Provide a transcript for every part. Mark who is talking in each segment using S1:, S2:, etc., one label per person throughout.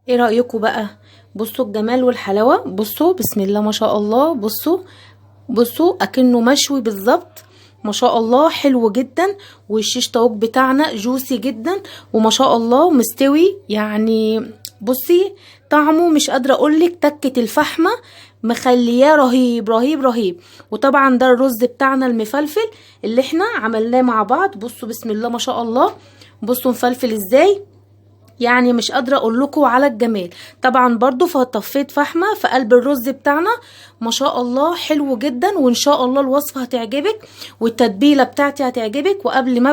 S1: ايه رأيكم بقى؟ بصوا الجمال والحلاوة، بصوا بسم الله ما شاء الله. بصوا اكنه مشوي بالظبط، ما شاء الله حلو جدا. والشيش طاووق بتاعنا جوسي جدا وما شاء الله مستوي يعني. بصي طعمه مش قادره اقولك، تكه الفحمه مخلياه رهيب رهيب رهيب. وطبعا ده الرز بتاعنا المفلفل اللي احنا عملناه مع بعض. بصوا بسم الله ما شاء الله، بصوا مفلفل ازاي، يعني مش قادره اقول لكم على الجمال. طبعا برضو فطفيت فحمه في قلب الرز بتاعنا، ما شاء الله حلو جدا. وان شاء الله الوصفه هتعجبك والتتبيله بتاعتي هتعجبك. قبل ما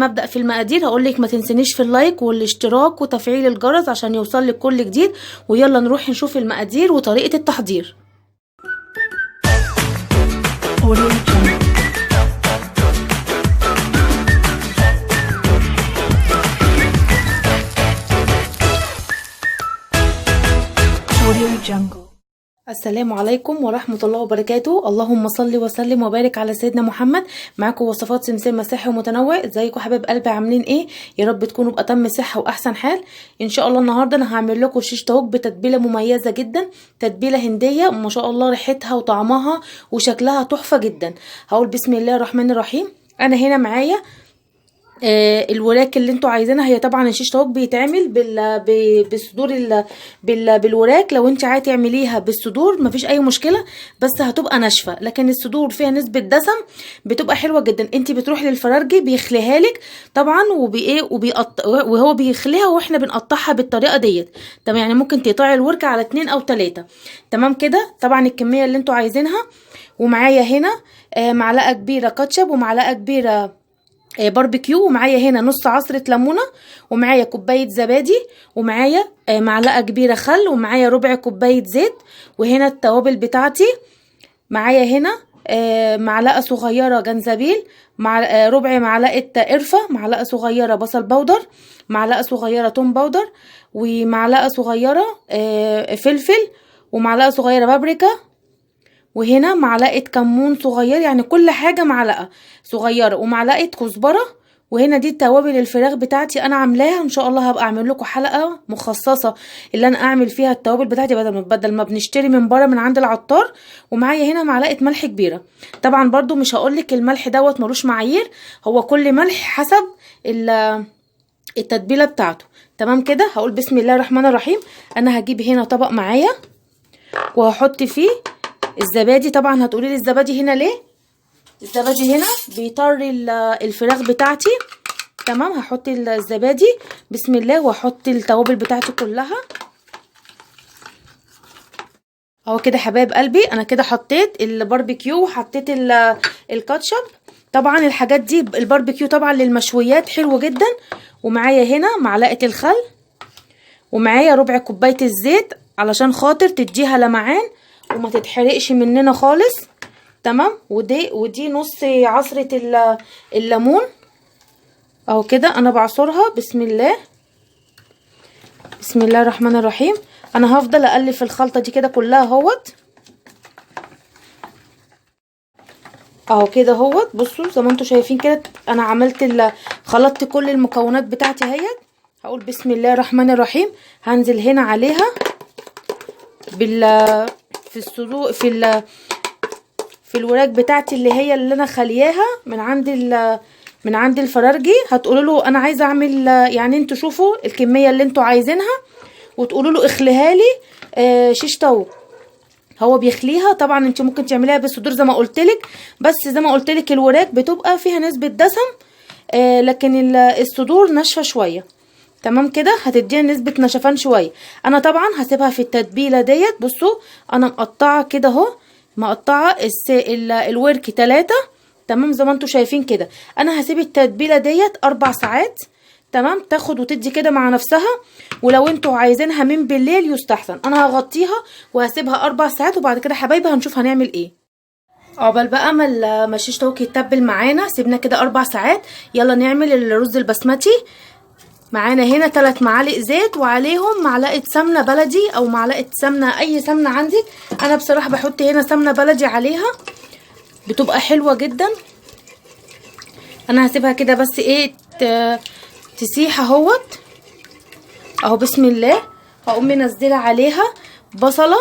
S1: ابدا في المقادير هقول لك ما تنسنيش في اللايك والاشتراك وتفعيل الجرس عشان يوصل لك كل جديد. ويلا نروح نشوف المقادير وطريقه التحضير. السلام عليكم ورحمة الله وبركاته. اللهم صل وسلم وبارك على سيدنا محمد. معاكم وصفات سمسم صحي ومتنوع. ازيكم حبايب قلبي، عاملين ايه؟ يا رب تكونوا بأتم صحة واحسن حال ان شاء الله. النهارده انا هعمل لكم شيش طاووق بتتبيله مميزه جدا، تتبيله هنديه ما شاء الله، ريحتها وطعمها وشكلها تحفه جدا. هقول بسم الله الرحمن الرحيم. انا هنا معايا الوراك اللي انتوا عايزينها. هي طبعا الشيش طاووق بيتعمل بالصدور بالوراك. لو انت عايزه تعمليها بالصدور مفيش اي مشكله، بس هتبقى ناشفه. لكن الصدور فيها نسبه دسم بتبقى حلوه جدا. انت بتروحي للفرارجي بيخليها لك طبعا، وهو بيخليها واحنا بنقطعها بالطريقه ديت. تمام، يعني ممكن تقطعي الوركه على 2 أو 3. تمام كده. طبعا الكميه اللي انتوا عايزينها. ومعايا هنا معلقه كبيره كاتشب، ومعلقه كبيره باربيكيو، ومعايا هنا نص عصرة ليمونة، ومعايا كوباية زبادي، ومعايا معلقة كبيرة خل، ومعايا ربع كوباية زيت. وهنا التوابل بتاعتي معايا هنا معلقة صغيرة جنزبيل، مع ربع معلقة قرفة، معلقة صغيرة بصل بودر، معلقة صغيرة توم بودر، ومعلقة صغيرة فلفل، ومعلقة صغيرة بابريكا، وهنا معلقه كمون صغير، يعني كل حاجه معلقه صغيره، ومعلقه كزبره. وهنا دي التوابل الفراخ بتاعتي انا عاملاها. ان شاء الله هبقى اعمل لكم حلقه مخصصه اللي انا اعمل فيها التوابل بتاعتي بدل ما بنشتري من بره من عند العطار. ومعايا هنا معلقه ملح كبيره. طبعا برضو مش هقولك الملح دوت ملوش معايير، هو كل ملح حسب التتبيله بتاعته. تمام كده. هقول بسم الله الرحمن الرحيم. انا هجيب هنا طبق معايا وهحط فيه الزبادي. طبعا هتقولي لي الزبادي هنا ليه؟ الزبادي هنا بيطري الفراخ بتاعتي. تمام، هحط الزبادي بسم الله، واحط التوابل بتاعتي كلها اهو كده. حبايب قلبي انا كده حطيت الباربيكيو وحطيت الكاتشب. طبعا الحاجات دي الباربيكيو طبعا للمشويات حلو جدا. ومعايا هنا معلقه الخل، ومعايا ربع كوبايه الزيت علشان خاطر تديها لمعان وما تتحرقش مننا خالص. تمام. ودي نص عصرة الليمون اهو كده انا بعصرها. بسم الله بسم الله الرحمن الرحيم. انا هفضل اقلب في الخلطة دي كده كلها اهوت اهو كده اهوت. بصوا زي ما انتوا شايفين كده انا عملت خلطت كل المكونات بتاعتي اهيت. هقول بسم الله الرحمن الرحيم. هنزل هنا عليها في الصدور في الوراك بتاعتي اللي انا خلياها من عند الفرارجي. هتقولوا له انا عايزه اعمل، يعني انتوا شوفوا الكميه اللي انتوا عايزينها وتقولوا له اخليها لي شيش طاووق. هو بيخليها. طبعا انت ممكن تعمليها بالصدور زي ما قلت لك، بس زي ما قلت لك الوراك بتبقى فيها نسبه دسم لكن الصدور ناشفه شويه. تمام كده، هتديها نسبه نشفان شويه. انا طبعا هسيبها في التتبيله ديت. بصوا انا مقطعه كده اهو، مقطعه الورك 3. تمام زي ما انتوا شايفين كده. انا هسيب التتبيله ديت 4 ساعات. تمام، تاخد وتدي كده مع نفسها. ولو انتوا عايزينها من بالليل يستحسن. انا هغطيها وهسيبها 4 ساعات، وبعد كده حبايبي هنشوف هنعمل ايه. عقبال بقى ما الشيش طاووق يتبل معانا، سيبنا كده 4 ساعات. يلا نعمل الرز البسمتي. معانا هنا 3 معالق زيت وعليهم معلقه سمنه بلدي او معلقه سمنه، اي سمنه عندك. انا بصراحه بحط هنا سمنه بلدي عليها بتبقى حلوه جدا. انا هسيبها كده بس ايه تسيح اهوت اهو. بسم الله. هقوم منزله عليها بصله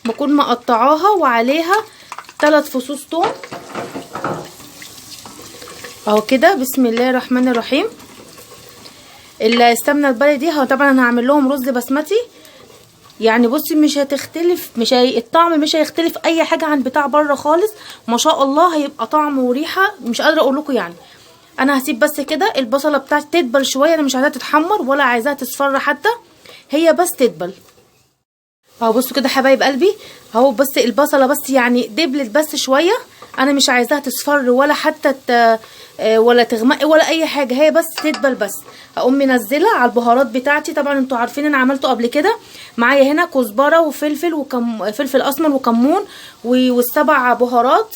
S1: بكون مقطعاها، وعليها 3 فصوص توم اهو كده. بسم الله الرحمن الرحيم. السمنه البلدي دي طبعا انا هعمل لهم رز بسمتي، يعني بصي مش هتختلف، الطعم مش هيختلف اي حاجه عن بتاع بره خالص، ما شاء الله هيبقى طعم وريحه مش قادره اقول لكم يعني. انا هسيب بس كده البصله بتاعتي تدبل شويه، انا مش عايزاها تتحمر ولا عايزاها تصفر حتى، هي بس تدبل اهو. بصوا كده حبايب قلبي اهو، بس البصله بس يعني دبلت بس شويه، انا مش عايزاها تصفر ولا حتى ولا تغمق ولا اي حاجه، هي بس تدبل بس. هقوم منزله على البهارات بتاعتي. طبعا انتوا عارفين انا عملته قبل كده. معايا هنا كزبره وفلفل فلفل اسمر وكمون والسبع بهارات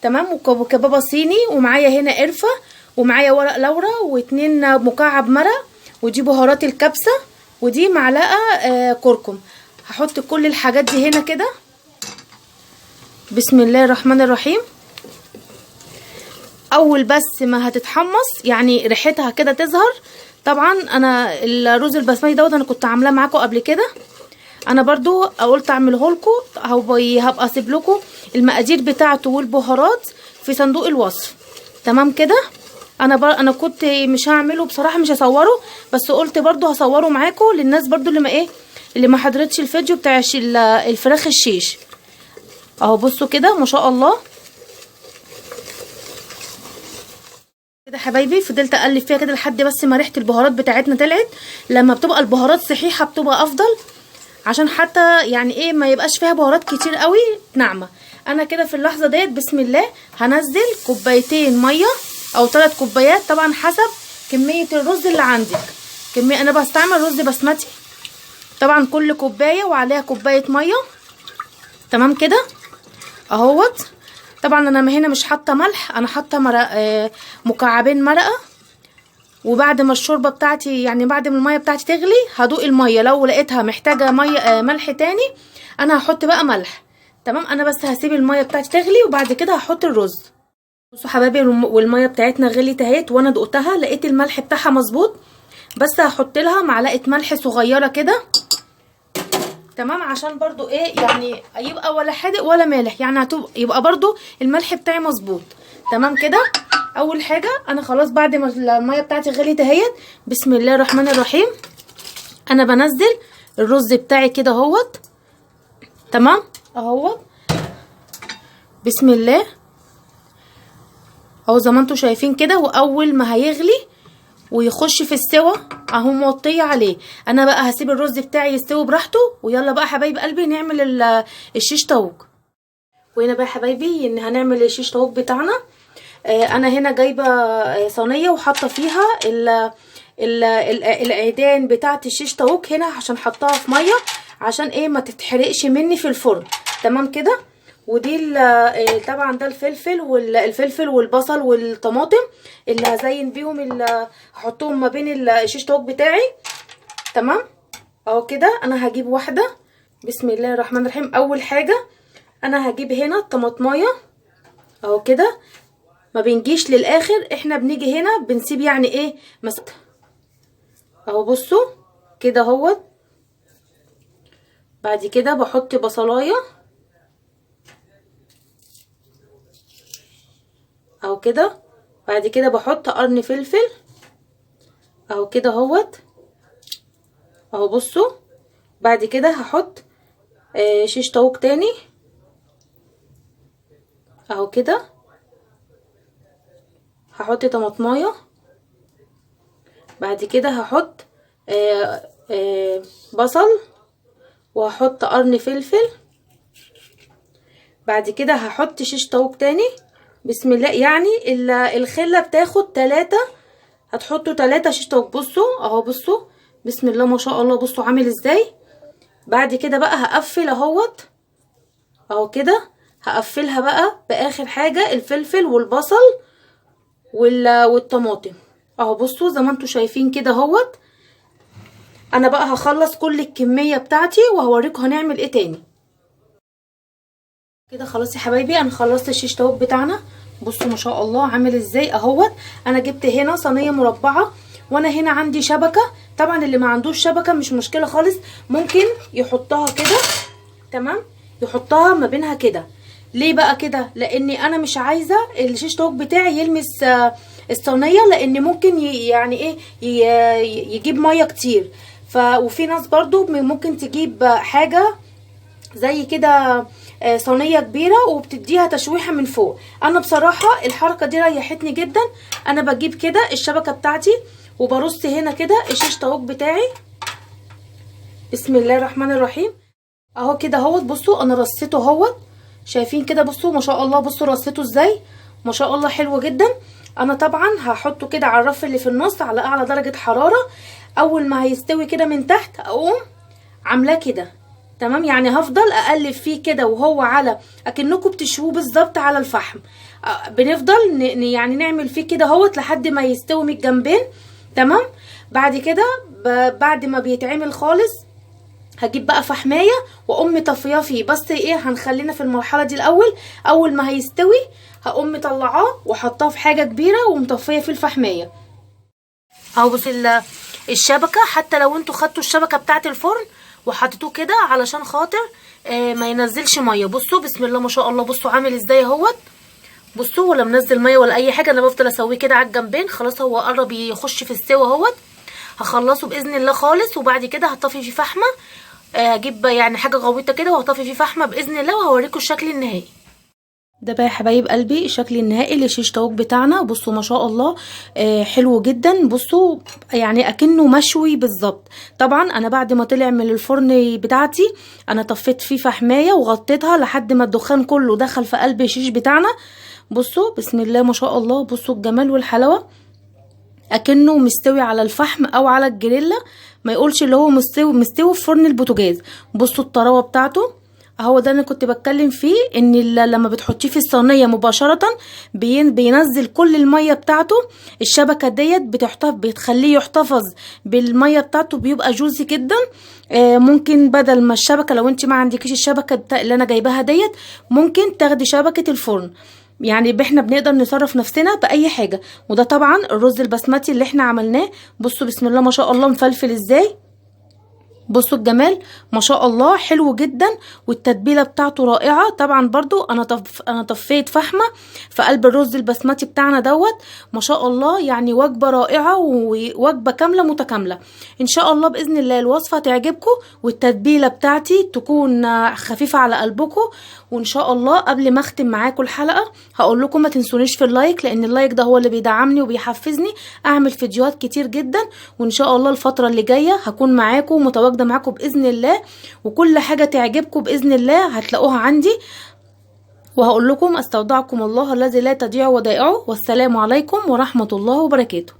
S1: تمام، وكبابه صيني، ومعايا هنا قرفه، ومعايا ورق لورا، و2 مكعب مرق، ودي بهارات الكبسه، ودي معلقه كركم. هحط كل الحاجات دي هنا كده. بسم الله الرحمن الرحيم. اول بس ما هتتحمص يعني ريحتها كده تظهر. طبعا انا الرز البسمتي دوت انا كنت عاملاه معاكم قبل كده، انا برضو قلت اعمله لكم، هبقى اسيب لكم المقادير بتاعته والبهارات في صندوق الوصف تمام كده. انا كنت مش هعمله بصراحه، مش هصوره، بس قلت برضو هصوره معاكم للناس برضو اللي ما حضرتش الفيديو بتاع الفراخ الشيش اهو. بصوا كده ما شاء الله كده حبايبي. فضلت اقلب فيها كده لحد بس ما ريحه البهارات بتاعتنا طلعت. لما بتبقى البهارات صحيحه بتبقى افضل، عشان حتى يعني ايه ما يبقاش فيها بهارات كتير قوي ناعمه. انا كده في اللحظه ديت بسم الله هنزل 2 كوباية ميه او 3 كوبايات، طبعا حسب كميه الرز اللي عندك. انا بستعمل رز بسمتي، طبعا كل كوبايه وعليها كوبايه ميه تمام كده اهوت. طبعا انا هنا مش حاطه ملح، انا حاطه مكعبين مرقه. وبعد ما الشوربه بتاعتي يعني بعد ما الميه بتاعتي تغلي هدوق الميه، لو لقيتها محتاجه ميه ملح تاني انا هحط بقى ملح تمام. انا بس هسيب الميه بتاعتي تغلي وبعد كده هحط الرز. بصوا حبايبي والميه بتاعتنا غليت اهيت، وانا دقتها لقيت الملح بتاعها مظبوط، بس هحط لها معلقه ملح صغيره كده تمام، عشان برضو ايه يعني يبقى ولا حادق ولا مالح، يعني يبقى برضو الملح بتاعي مظبوط تمام كده. اول حاجه انا خلاص بعد ما الميه بتاعتي غليت اهيت، بسم الله الرحمن الرحيم، انا بنزل الرز بتاعي كده اهوت تمام اهوت. بسم الله اهو زي ما انتم شايفين كده. واول ما هيغلي ويخش في السوا اهو موطيه عليه، انا بقى هسيب الرز بتاعي يستوي براحته. ويلا بقى حبايب قلبي نعمل الشيش طاووق. وهنا بقى حبايبي ان هنعمل الشيش طاووق بتاعنا. انا هنا جايبه صينيه وحاطه فيها العيدان بتاعه الشيش طاووق هنا، عشان حطها في ميه عشان ايه ما تتحرقش مني في الفرن تمام كده. ودي طبعا ده الفلفل والبصل والطماطم اللي هزين بيهم، اللي هحطهم ما بين الشيش طاووق بتاعي تمام اهو كده. انا هجيب واحده. بسم الله الرحمن الرحيم. اول حاجه انا هجيب هنا الطماطمايه اهو كده، ما بنجيش للاخر، احنا بنيجي هنا بنسيب يعني ايه مسك اهو. بصوا كده اهوت. بعد كده بحط بصلايه اهو كده. بعد كده بحط قرن فلفل اهو كده اهوت اهو. بصوا بعد كده هحط شيش طاووق تاني اهو كده. هحط طماطمايه، بعد كده هحط بصل، وهحط قرن فلفل، بعد كده هحط شيش طاووق تاني. بسم الله يعني الخله بتاخد 3، هتحطوا 3 شيش طاووق. بصوا اهو بصوا بسم الله ما شاء الله، بصوا عامل ازاي. بعد كده بقى هقفل اهوت اهو كده. هقفلها بقى باخر حاجه الفلفل والبصل والطماطم اهو. بصوا زي ما انتم شايفين كده اهوت. انا بقى هخلص كل الكميه بتاعتي وهوريكم هنعمل ايه تاني كده. خلاص يا حبايبي انا خلصت الشيش طاووق بتاعنا. بصوا ما شاء الله عامل ازاي اهوت. انا جبت هنا صينيه مربعه وانا هنا عندي شبكه. طبعا اللي ما عندوش شبكه مش مشكله خالص، ممكن يحطها كده، تمام، يحطها ما بينها كده. ليه بقى كده؟ لاني انا مش عايزه الشيش طاووق بتاعي يلمس الصينيه، لان ممكن يعني ايه يجيب ميه كتير. وفي ناس برضو ممكن تجيب حاجه زي كده صينيه كبيره وبتديها تشويحه من فوق. انا بصراحه الحركه دي ريحتني جدا. انا بجيب كده الشبكه بتاعتي وبرص هنا كده الشيش طاووق بتاعي. بسم الله الرحمن الرحيم. اهو كده اهوت، بصوا انا رصيته اهوت، شايفين كده؟ بصوا ما شاء الله، بصوا رصيته ازاي، ما شاء الله حلو جدا. انا طبعا هحطه كده على الرف اللي في النص على اعلى درجه حراره. اول ما هيستوي كده من تحت اقوم عاملاه كده، تمام. يعني هفضل اقلب فيه كده وهو على اكنكم بتشووه بالظبط على الفحم. بنفضل يعني نعمل فيه كده اهوت لحد ما يستوي من الجنبين، تمام. بعد كده بعد ما بيتعمل خالص هجيب بقى فحمايه واقوم مطفياه فيه. بس ايه، هنخلينا في المرحله دي الاول. اول ما هيستوي هقوم مطلعاه وحطاه في حاجه كبيره ومطفيه فيه الفحمايه. اهو بص الشبكه، حتى لو انتوا خدتوا الشبكه بتاعه الفرن وحطيتوه كده علشان خاطر ما ينزلش ميه. بصوا بسم الله ما شاء الله، بصوا عامل ازاي اهوت. بصوا ولا منزل ميه ولا اي حاجه. انا بفضل اسويه كده على الجنبين. خلاص هو قرب يخش في السوا اهوت. هخلصه باذن الله خالص، وبعد كده هطفي فيه فحمه. هجيب يعني حاجه غويطه كده وهطفي فيه فحمه باذن الله، وهوريكم الشكل النهائي. ده بقى يا حبايب قلبي الشكل النهائي للشيش طاووق بتاعنا. بصوا ما شاء الله حلو جدا. بصوا يعني اكنه مشوي بالظبط. طبعا انا بعد ما طلع من الفرن بتاعتي انا طفيت فيه فحمايه وغطيتها لحد ما الدخان كله دخل في قلب الشيش بتاعنا. بصوا بسم الله ما شاء الله، بصوا الجمال والحلاوه، اكنه مستوي على الفحم او على الجريلا، ما يقولش اللي هو مستوي في فرن البوتاجاز. بصوا الطراوه بتاعته اهو. ده انا كنت بتكلم فيه، ان لما بتحطيه في الصينيه مباشره بينزل كل الميه بتاعته. الشبكه ديت بتخليه يحتفظ بالميه بتاعته، بيبقى جوزي جدا. ممكن بدل ما الشبكه، لو انت ما عندكيش الشبكه اللي انا جايباها ديت، ممكن تاخدي شبكه الفرن. يعني احنا بنقدر نصرف نفسنا باي حاجه. وده طبعا الرز البسمتي اللي احنا عملناه. بصوا بسم الله ما شاء الله مفلفل ازاي، بصوا الجمال ما شاء الله، حلو جدا. والتتبيله بتاعته رائعه. طبعا برضو انا طفيت فحمه في قلب الرز البسمتي بتاعنا دوت. ما شاء الله يعني وجبه رائعه ووجبه كامله متكامله. ان شاء الله باذن الله الوصفه تعجبكم والتتبيله بتاعتي تكون خفيفه على قلبكم. وان شاء الله قبل ما اختم معاكم الحلقه هقول لكم ما تنسونيش في اللايك، لان اللايك ده هو اللي بيدعمني وبيحفزني اعمل فيديوهات كتير جدا. وان شاء الله الفتره اللي جايه هكون معاكم متواجده معاكم باذن الله، وكل حاجه تعجبكم باذن الله هتلاقوها عندي. وهقول لكم استودعكم الله الذي لا تضيع ودائعه، والسلام عليكم ورحمه الله وبركاته.